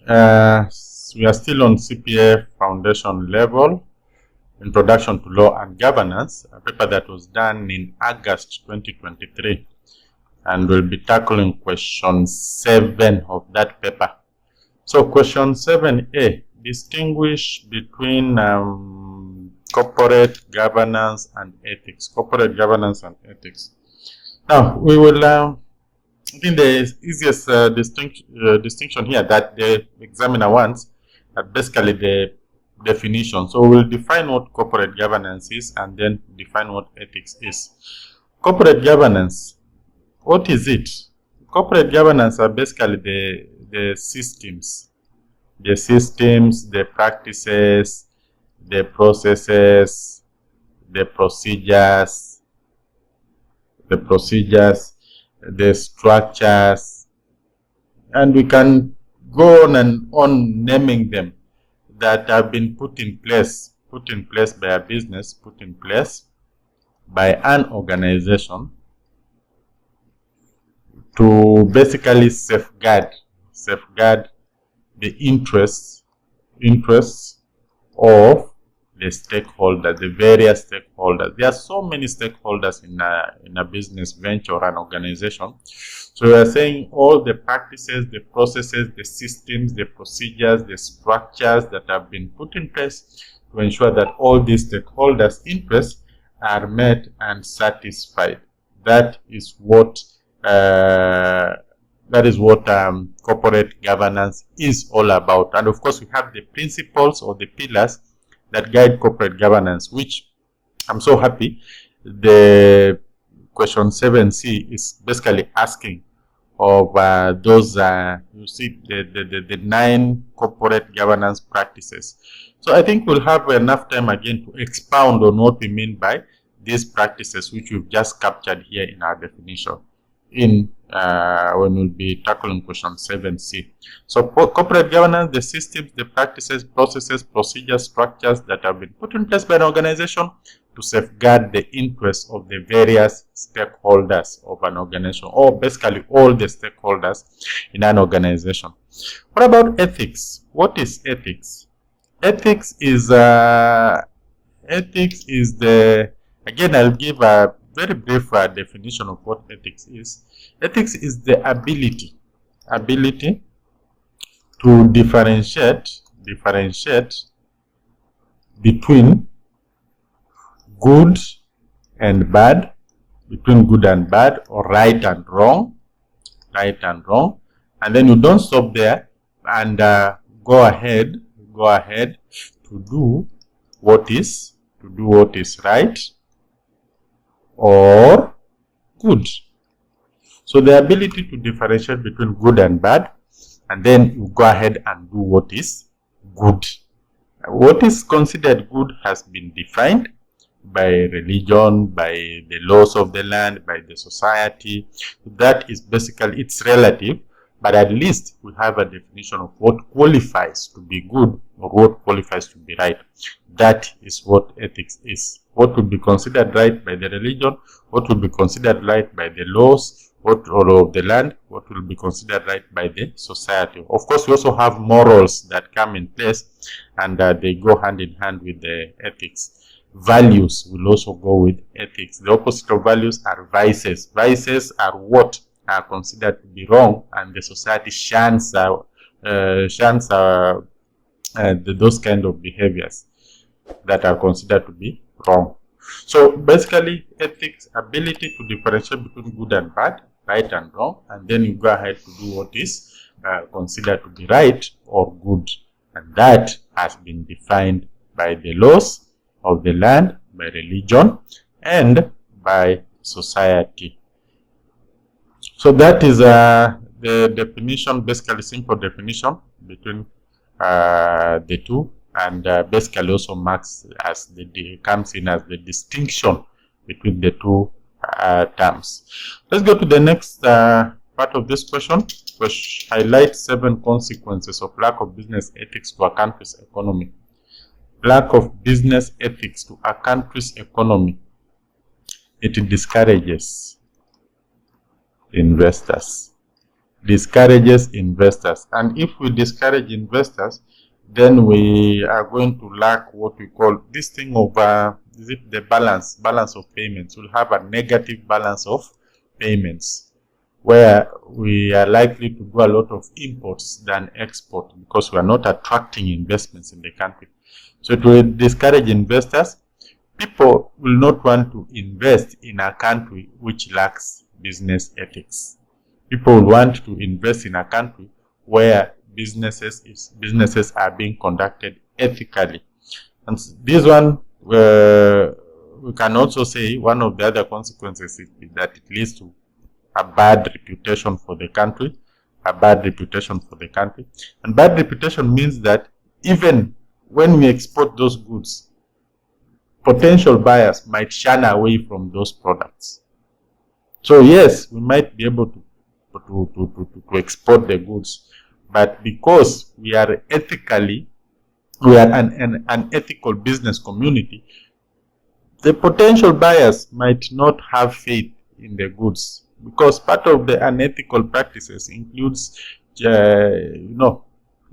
We are still on CPA foundation level, Introduction to Law and Governance, a paper that was done in August 2023, and we'll be tackling question 7 of that paper. So question 7A, distinguish between corporate governance and ethics. Corporate governance and ethics. Now, we will, I think the easiest distinction here that the examiner wants are basically the definition. So we'll define what corporate governance is and then define what ethics is. Corporate governance, what is it? Corporate governance are basically the systems, the practices, the processes, the procedures, the structures, and we can go on and on naming them, that have been put in place by a business, put in place by an organization to basically safeguard the interests of the stakeholders, the various stakeholders. There are so many stakeholders in a business venture or an organization. So we are saying all the practices, the processes, the systems, the procedures, the structures that have been put in place to ensure that all these stakeholders' interests are met and satisfied. That is what corporate governance is all about. And of course, we have the principles or the pillars that guide corporate governance, which I'm so happy the question 7C is basically asking of those, you see, the 9 corporate governance practices. So I think we'll have enough time again to expound on what we mean by these practices, which we've just captured here in our definition when we'll be tackling question 7C. So corporate governance, the systems, the practices, processes, procedures, structures that have been put in place by an organization to safeguard the interests of the various stakeholders of an organization, or basically all the stakeholders in an organization. What about ethics? What is ethics? Ethics is the, again, I'll give a very brief definition of what ethics is. Ethics is the ability to differentiate between good and bad, or right and wrong, and then you don't stop there and go ahead to do what is right or good. So the ability to differentiate between good and bad, and then you go ahead and do what is good. What is considered good has been defined by religion, by the laws of the land, by the society. That is basically, it's relative, but at least we have a definition of what qualifies to be good or what qualifies to be right. That is what ethics is. What would be considered right by the religion, what would be considered right by the laws, of the land, what will be considered right by the society. Of course, we also have morals that come in place, and they go hand in hand with the ethics. Values will also go with ethics. The opposite of values are vices. Vices are what are considered to be wrong, and the society shuns those kind of behaviors that are considered to be wrong. So basically, ethics, ability to differentiate between good and bad, right and wrong, and then you go ahead to do what is considered to be right or good, and that has been defined by the laws of the land, by religion, and by society. So that is the definition, basically simple definition between the two, and basically also marks as comes in as the distinction between the two terms. Let's go to the next part of this question, which highlights 7 consequences of lack of business ethics to a country's economy. Lack of business ethics to a country's economy. It discourages investors. discourages investors. And if we discourage investors, then we are going to lack what we call this thing of the balance of payments. We'll have a negative balance of payments, where we are likely to do a lot of imports than export, because we are not attracting investments in the country. So it will discourage investors. People will not want to invest in a country which lacks business ethics. People will want to invest in a country where businesses are being conducted ethically. And this one, we can also say one of the other consequences is that it leads to a bad reputation for the country, And bad reputation means that even when we export those goods, potential buyers might shun away from those products. So yes, we might be able to export the goods, but because we are an ethical business community, the potential buyers might not have faith in the goods, because part of the unethical practices includes,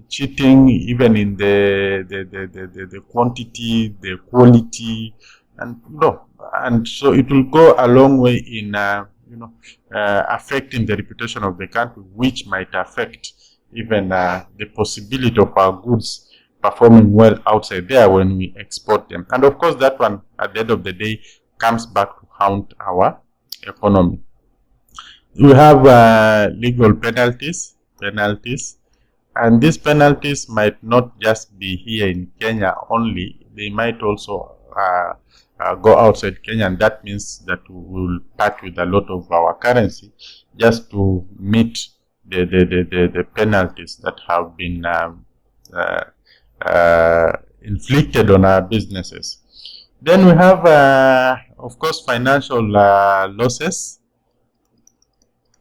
cheating even in the quantity, the quality, and so it will go a long way in affecting the reputation of the country, which might affect even the possibility of our goods performing well outside there when we export them. And of course, that one at the end of the day comes back to haunt our economy. We have legal penalties, and these penalties might not just be here in Kenya only. They might also go outside Kenya, and that means that we will part with a lot of our currency just to meet the penalties that have been inflicted on our businesses. Then we have, of course, financial losses.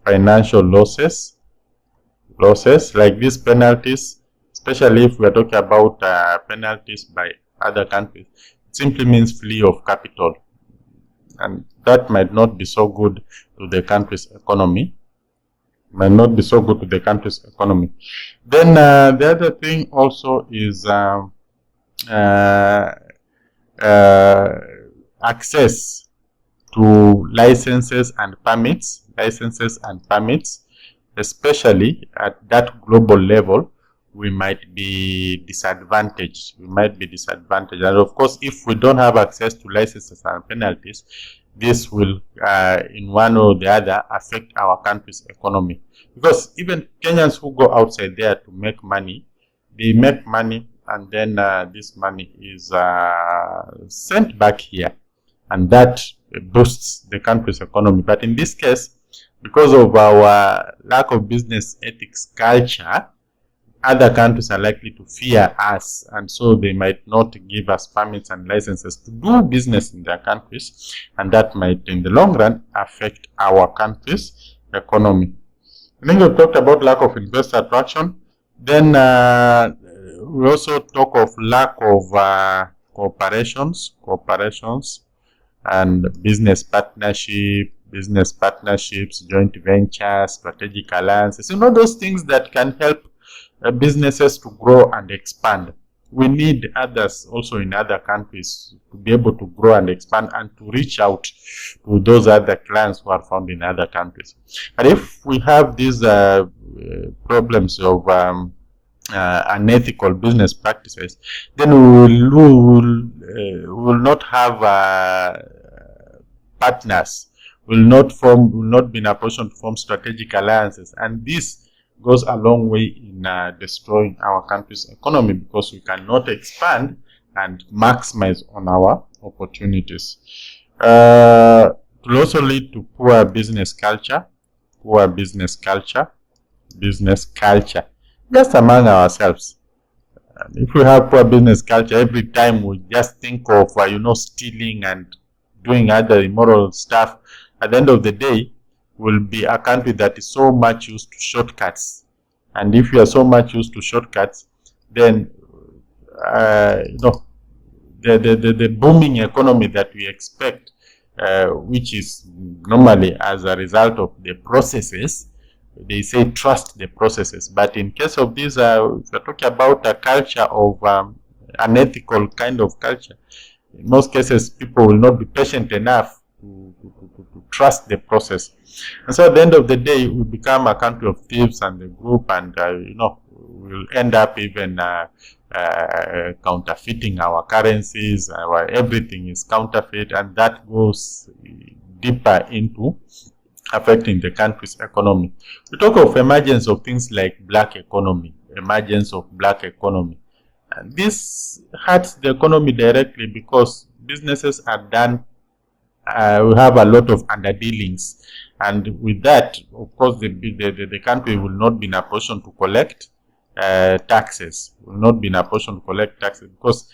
Like these penalties, especially if we are talking about penalties by other countries, it simply means flee of capital, and that might not be so good to the country's economy. Then the other thing also is access to licenses and permits, especially at that global level. We might be disadvantaged. And of course, if we don't have access to licenses and penalties, this will, in one or the other, affect our country's economy. Because even Kenyans who go outside there to make money, they make money, and then this money is sent back here, and that boosts the country's economy. But in this case, because of our lack of business ethics culture, other countries are likely to fear us, and so they might not give us permits and licenses to do business in their countries, and that might, in the long run, affect our country's economy. I think we've talked about lack of investor attraction. Then we also talk of lack of cooperations and business partnerships, joint ventures, strategic alliances, those things that can help businesses to grow and expand. We need others also in other countries to be able to grow and expand and to reach out to those other clients who are found in other countries. But if we have these problems of unethical business practices, then we will not have partners, will not be in a position to form strategic alliances, and this goes a long way in destroying our country's economy, because we cannot expand and maximize on our opportunities. It will also lead to poor business culture, just among ourselves. If we have poor business culture, every time we just think of stealing and doing other immoral stuff, at the end of the day, will be a country that is so much used to shortcuts. And if you are so much used to shortcuts, then the booming economy that we expect, which is normally as a result of the processes they say trust the processes. But in case of this, if you're talking about a culture of unethical kind of culture, in most cases, people will not be patient enough to trust the process. And so at the end of the day, we become a country of thieves and the group, and we'll end up even counterfeiting our currencies. Everything is counterfeit, and that goes deeper into affecting the country's economy. We talk of emergence of things like black economy, emergence of black economy. And this hurts the economy directly because businesses are done, we have a lot of underdealings. And with that, of course, the country will not be in a position to collect taxes, will not be in a position to collect taxes because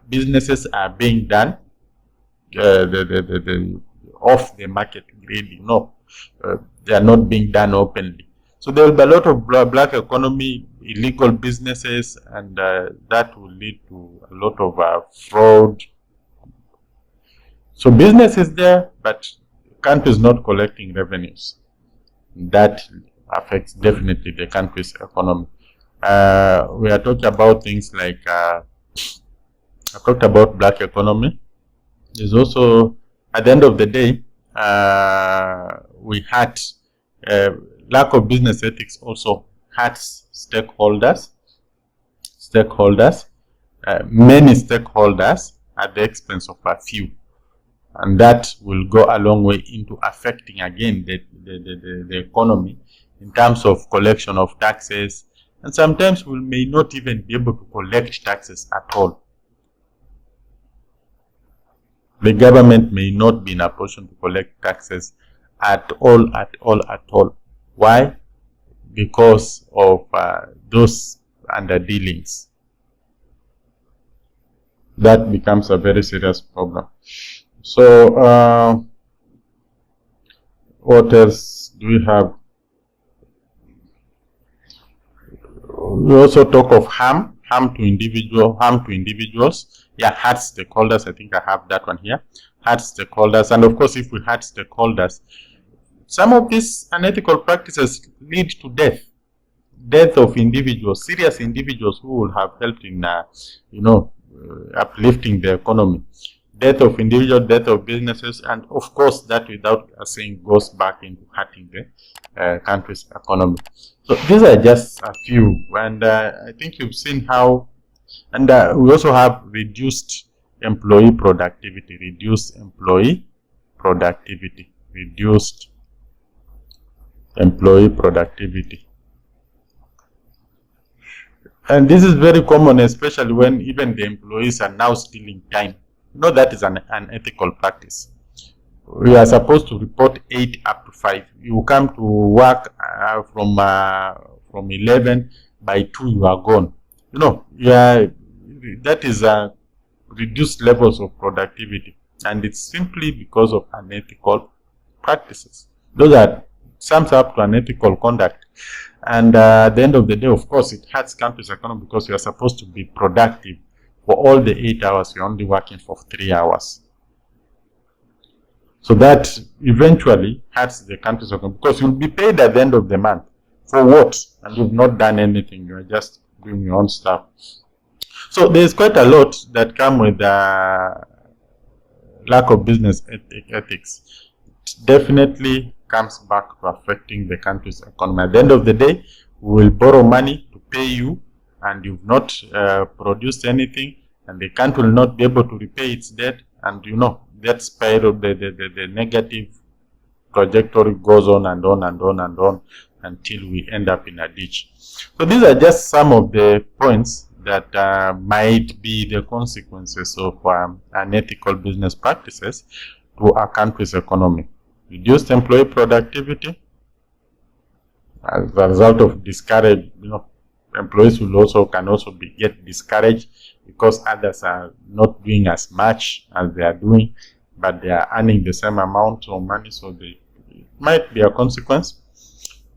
businesses are being done off the market, really. They are not being done openly. So there will be a lot of black economy, illegal businesses, and that will lead to a lot of fraud. So business is there, but country is not collecting revenues. That affects definitely the country's economy. We are talking about things like, I talked about black economy. There's also, at the end of the day, we had lack of business ethics also hurts stakeholders, many stakeholders at the expense of a few. And that will go a long way into affecting again the economy in terms of collection of taxes. And sometimes we may not even be able to collect taxes at all. The government may not be in a position to collect taxes at all. Why? Because of those underdealings. That becomes a very serious problem. So, what else do we have? We also talk of harm to individuals. Yeah, hurt stakeholders. I think I have that one here. Hurt stakeholders, and of course, if we hurt stakeholders, some of these unethical practices lead to death of individuals, serious individuals who will have helped in, uplifting the economy. Death of individuals, death of businesses, and of course that without saying goes back into hurting the country's economy. So these are just a few, and I think you've seen how, and we also have reduced employee productivity, And this is very common, especially when even the employees are now stealing time. That is an unethical practice. We are supposed to report 8 up to 5. You come to work from 11, by 2 you are gone. That is reduced levels of productivity, and it's simply because of unethical practices. Those are sums up to unethical conduct. And at the end of the day, of course, it hurts country's economy because you are supposed to be productive. For all the 8 hours, you're only working for 3 hours. So that eventually hurts the country's economy because you'll be paid at the end of the month. For what? And you've not done anything. You're just doing your own stuff. So there's quite a lot that come with lack of business ethics. It definitely comes back to affecting the country's economy. At the end of the day, we will borrow money to pay you, and you've not produced anything, and the country will not be able to repay its debt, and that spiral, the negative trajectory goes on and on and on and on until we end up in a ditch. So these are just some of the points that might be the consequences of unethical business practices to our country's economy. Reduced employee productivity as a result of discouraged, employees can also get discouraged because others are not doing as much as they are doing, but they are earning the same amount of money, so it might be a consequence.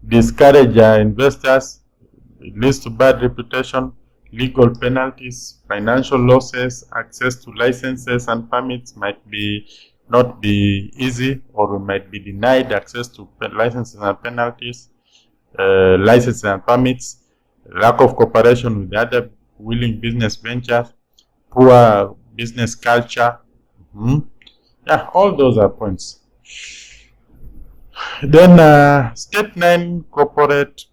Discourage investors, it leads to bad reputation, legal penalties, financial losses, access to licenses and permits might not be easy, or we might be denied access to licenses and penalties. licenses and permits, lack of cooperation with other willing business ventures, poor business culture. Yeah, all those are points. Then step 9, corporate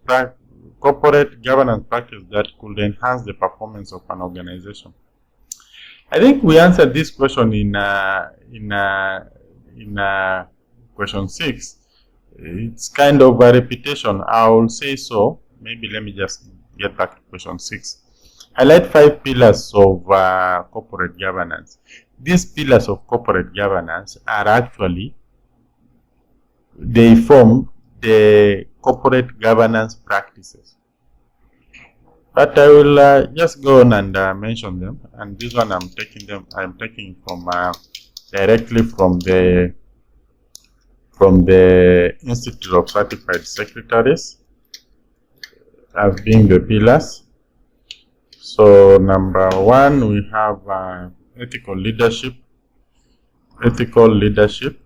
governance practice that could enhance the performance of an organization. I think we answered this question in question 6. It's kind of a repetition. I will say so. Maybe let me just get back to question 6. Highlight 5 pillars of corporate governance. These pillars of corporate governance are actually, they form the corporate governance practices. But I will just go on and mention them. And this one I'm taking from directly from the Institute of Certified Secretaries as being the pillars. So number 1, we have ethical leadership. Ethical leadership.